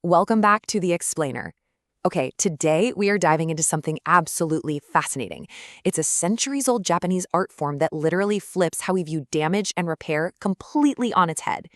Welcome back to The Explainer. Okay, today we are diving into something absolutely fascinating. It's a centuries-old Japanese art form that literally flips how we view damage and repair completely on its head.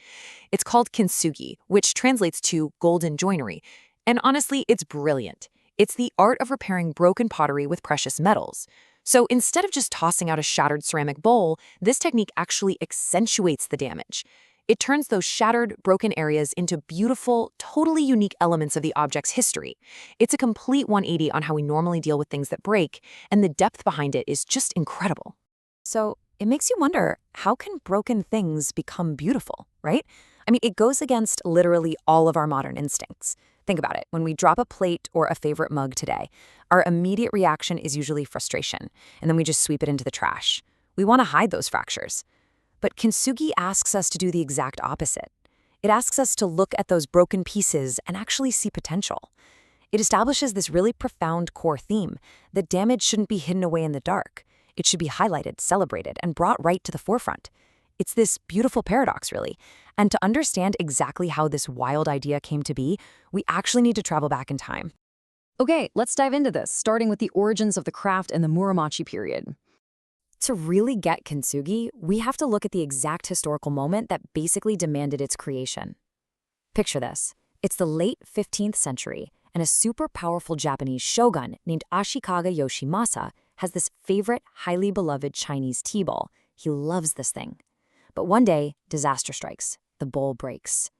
It's called Kintsugi, which translates to golden joinery. And honestly, it's brilliant. It's the art of repairing broken pottery with precious metals. So instead of just tossing out a shattered ceramic bowl, this technique actually accentuates the damage. It turns those shattered, broken areas into beautiful, totally unique elements of the object's history. It's a complete 180 on how we normally deal with things that break, and the depth behind it is just incredible. So it makes you wonder, how can broken things become beautiful, right? I mean, it goes against literally all of our modern instincts. Think about it. When we drop a plate or a favorite mug today, our immediate reaction is usually frustration, and then we just sweep it into the trash. We want to hide those fractures. But Kintsugi asks us to do the exact opposite. It asks us to look at those broken pieces and actually see potential. It establishes this really profound core theme that damage shouldn't be hidden away in the dark. It should be highlighted, celebrated, and brought right to the forefront. It's this beautiful paradox, really. And to understand exactly how this wild idea came to be, we actually need to travel back in time. Okay, let's dive into this, starting with the origins of the craft in the Muromachi period. To really get Kintsugi, we have to look at the exact historical moment that basically demanded its creation. Picture this. It's the late 15th century, and a super powerful Japanese shogun named Ashikaga Yoshimasa has this favorite, highly beloved Chinese tea bowl. He loves this thing. But one day, disaster strikes. The bowl breaks.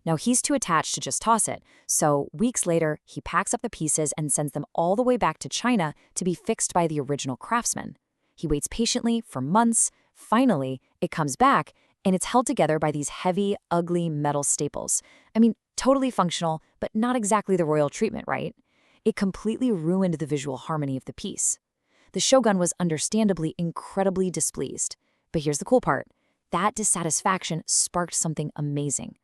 Now, he's too attached to just toss it, so weeks later, he packs up the pieces and sends them all the way back to China to be fixed by the original craftsman. He waits patiently for months. Finally, it comes back, and it's held together by these heavy, ugly metal staples. I mean, totally functional, but not exactly the royal treatment, right? It completely ruined the visual harmony of the piece. The shogun was understandably incredibly displeased. But here's the cool part. That dissatisfaction sparked something amazing.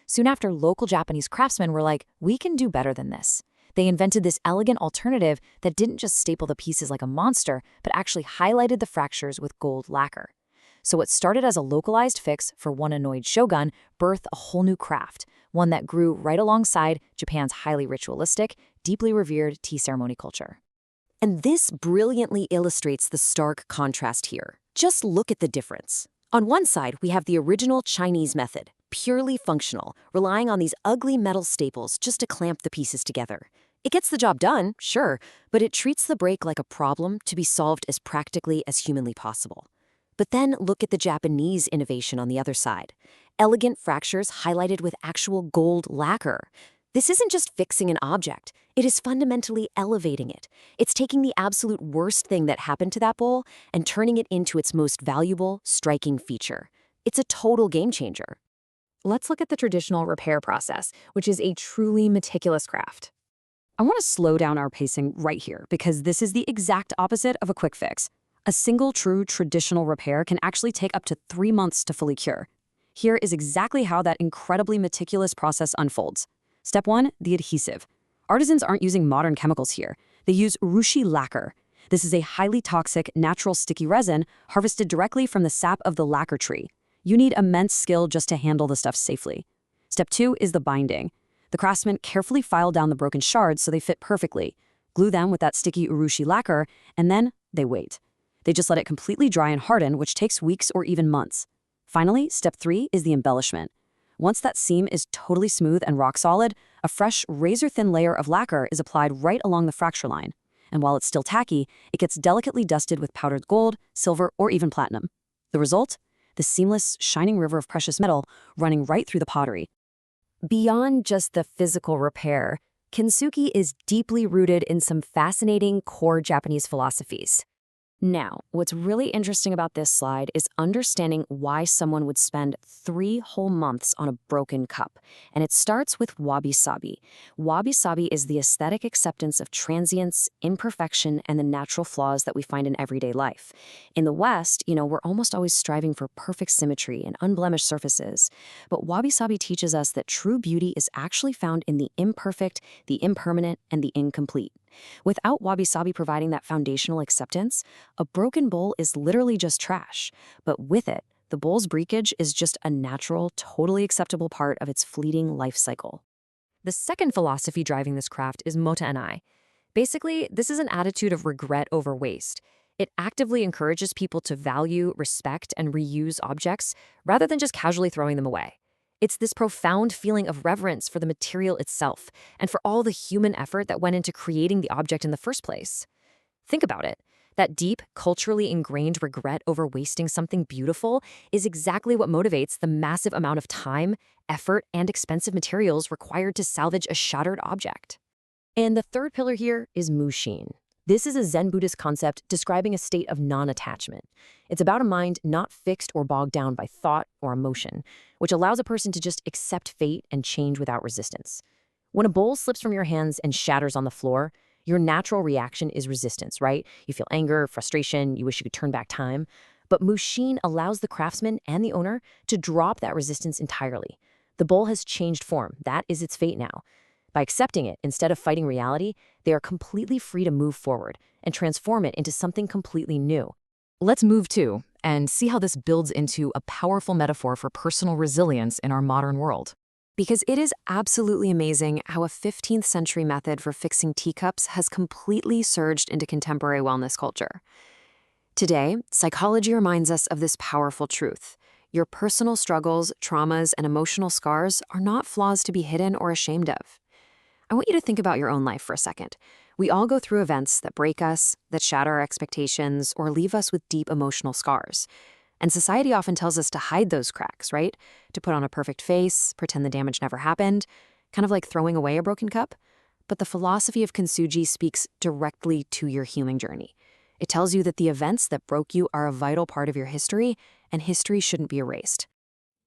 Soon after, local Japanese craftsmen were like, we can do better than this. They invented this elegant alternative that didn't just staple the pieces like a monster, but actually highlighted the fractures with gold lacquer. So what started as a localized fix for one annoyed shogun birthed a whole new craft, one that grew right alongside Japan's highly ritualistic, deeply revered tea ceremony culture. And this brilliantly illustrates the stark contrast here. Just look at the difference. On one side, we have the original Chinese method, purely functional, relying on these ugly metal staples just to clamp the pieces together. It gets the job done, sure, but it treats the break like a problem to be solved as practically as humanly possible. But then look at the Japanese innovation on the other side. Elegant fractures highlighted with actual gold lacquer. This isn't just fixing an object, it is fundamentally elevating it. It's taking the absolute worst thing that happened to that bowl and turning it into its most valuable, striking feature. It's a total game changer. Let's look at the traditional repair process, which is a truly meticulous craft. I want to slow down our pacing right here because this is the exact opposite of a quick fix. A single true traditional repair can actually take up to 3 months to fully cure. Here is exactly how that incredibly meticulous process unfolds. Step 1, the adhesive. Artisans aren't using modern chemicals here. They use urushi lacquer. This is a highly toxic, natural sticky resin harvested directly from the sap of the lacquer tree. You need immense skill just to handle the stuff safely. Step 2 is the binding. The craftsmen carefully file down the broken shards so they fit perfectly, glue them with that sticky urushi lacquer, and then they wait. They just let it completely dry and harden, which takes weeks or even months. Finally, step 3 is the embellishment. Once that seam is totally smooth and rock solid, a fresh, razor-thin layer of lacquer is applied right along the fracture line. And while it's still tacky, it gets delicately dusted with powdered gold, silver, or even platinum. The result? The seamless, shining river of precious metal running right through the pottery. Beyond just the physical repair, Kintsugi is deeply rooted in some fascinating core Japanese philosophies. Now, what's really interesting about this slide is understanding why someone would spend 3 whole months on a broken cup. And it starts with wabi-sabi. Wabi-sabi is the aesthetic acceptance of transience, imperfection, and the natural flaws that we find in everyday life. In the West, we're almost always striving for perfect symmetry and unblemished surfaces. But wabi-sabi teaches us that true beauty is actually found in the imperfect, the impermanent, and the incomplete. Without wabi-sabi providing that foundational acceptance, a broken bowl is literally just trash. But with it, the bowl's breakage is just a natural, totally acceptable part of its fleeting life cycle. The second philosophy driving this craft is Mottainai. Basically, this is an attitude of regret over waste. It actively encourages people to value, respect, and reuse objects rather than just casually throwing them away. It's this profound feeling of reverence for the material itself and for all the human effort that went into creating the object in the first place. Think about it. That deep, culturally ingrained regret over wasting something beautiful is exactly what motivates the massive amount of time, effort, and expensive materials required to salvage a shattered object. And the third pillar here is Mushin. This is a Zen Buddhist concept describing a state of non-attachment. It's about a mind not fixed or bogged down by thought or emotion, which allows a person to just accept fate and change without resistance. When a bowl slips from your hands and shatters on the floor, your natural reaction is resistance, right? You feel anger, frustration, you wish you could turn back time. But Mushin allows the craftsman and the owner to drop that resistance entirely. The bowl has changed form. That is its fate now. By accepting it instead of fighting reality, they are completely free to move forward and transform it into something completely new. Let's move to and see how this builds into a powerful metaphor for personal resilience in our modern world. Because it is absolutely amazing how a 15th century method for fixing teacups has completely surged into contemporary wellness culture. Today, psychology reminds us of this powerful truth. Your personal struggles, traumas, and emotional scars are not flaws to be hidden or ashamed of. I want you to think about your own life for a second. We all go through events that break us, that shatter our expectations, or leave us with deep emotional scars. And society often tells us to hide those cracks, right? To put on a perfect face, pretend the damage never happened, kind of like throwing away a broken cup. But the philosophy of Kintsugi speaks directly to your healing journey. It tells you that the events that broke you are a vital part of your history, and history shouldn't be erased.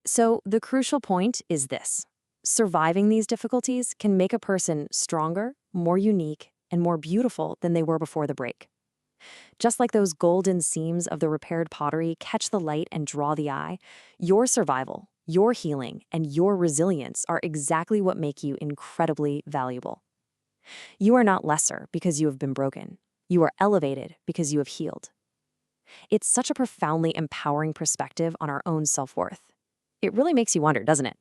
So the crucial point is this. Surviving these difficulties can make a person stronger, more unique, and more beautiful than they were before the break. Just like those golden seams of the repaired pottery catch the light and draw the eye, your survival, your healing, and your resilience are exactly what make you incredibly valuable. You are not lesser because you have been broken. You are elevated because you have healed. It's such a profoundly empowering perspective on our own self-worth. It really makes you wonder, doesn't it?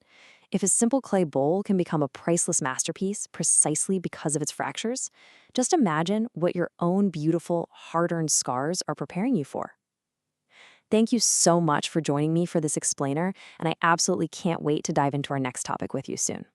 If a simple clay bowl can become a priceless masterpiece precisely because of its fractures, just imagine what your own beautiful, hard-earned scars are preparing you for. Thank you so much for joining me for this explainer, and I absolutely can't wait to dive into our next topic with you soon.